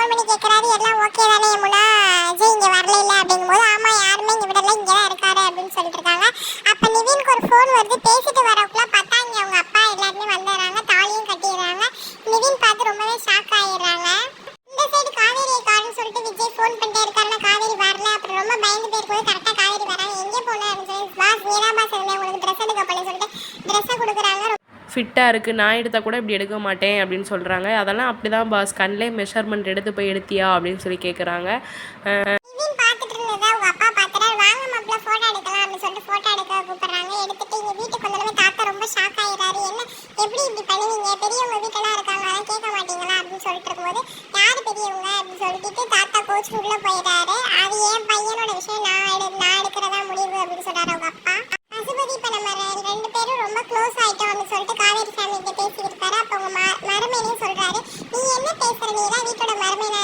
Phone பண்ணி கேட்குறாரு, எல்லாம் ஓகே தானே யமுனா, அஜய் இங்கே வரல இல்லை அப்படிங்கும்போது, ஆமாம் யாருமே இங்கே விடல, இங்கே தான் இருக்காரு அப்படின்னு சொல்லிட்டு இருக்காங்க. அப்போ நிவினுக்கு ஒரு ஃபோன் வருது. பேசிட்டு வரக்குள்ள பார்த்தா இங்கே அவங்க அப்பா எல்லாருமே வந்துடுறாங்க, தாலியும் கட்டிடுறாங்க. நிவின் பார்த்து ரொம்பவே ஷாக் ஆகிடுறாங்க. இந்த சைடு காவேரியை காணுன்னு சொல்லிட்டு விஜய் ஃபோன் பண்ணிட்டே இருக்காருன்னா காவேரி வரல. அப்புறம் ரொம்ப பயந்து போயிருக்கும்போது கரெக்டாக காவேரி வராங்க. எங்கே போனேன் அப்படின்னு சொல்லி, பாஸ் நீதான் பாஸ் இருந்தேன், உங்களுக்கு ட்ரெஸ் எடுக்க போலன்னு சொல்லிட்டு ட்ரெஸ்ஸை கொடுக்குறாங்க. ஃபிட்டாக இருக்குது, நான் எடுத்தால் கூட இப்படி எடுக்க மாட்டேன் அப்படின்னு சொல்கிறாங்க. அதெல்லாம் அப்படி தான் பாஸ், கண்ணிலே மெஷர்மெண்ட் எடுத்து போய் எடுத்தியா அப்படின்னு சொல்லி கேட்குறாங்க. நிவின் பார்த்துட்டு இருந்ததை அவங்க அப்பா பார்த்துட்டாரு. வாங்க மாப்பிள்ள ஃபோட்டோ எடுக்கலாம் அப்படின்னு சொல்லிட்டு ஃபோட்டோ எடுக்க கூப்பிட்றாங்க. எடுத்துட்டு இங்கே வீட்டுக்கு வந்தாலுமே தாத்தா ரொம்ப ஷாக் ஆகிடுறாரு. என்ன எப்படி இப்படி பண்ணுவீங்க, பெரியவங்க வீட்டெல்லாம் இருக்காங்க, அதெல்லாம் கேட்க மாட்டீங்களா அப்படின்னு சொல்லிட்டு இருக்கும்போது, யார் பெரியவங்க அப்படின்னு சொல்லிட்டு தாத்தா கோச்சு உள்ளே போயிட்டாரு. அது என் பையனோட விஷயம், நான் எடுக்கிறதா முடிவு அப்படின்னு சொல்கிறாரு அவங்க அப்பா. பசுபதி இப்போ நம்ம ரெண்டு பேரும் ரொம்ப க்ளோஸ் ஆகிட்டோம் அப்படின்னு சொல்லிட்டு காவேரி ஃபேமிலி கிட்ட பேசிக்கிட்டு இருக்காரு. அப்போ அவங்க மருமையிலையும் சொல்கிறாரு, நீ என்ன பேசுகிற, நீ தான் வீட்டோட மருமையினா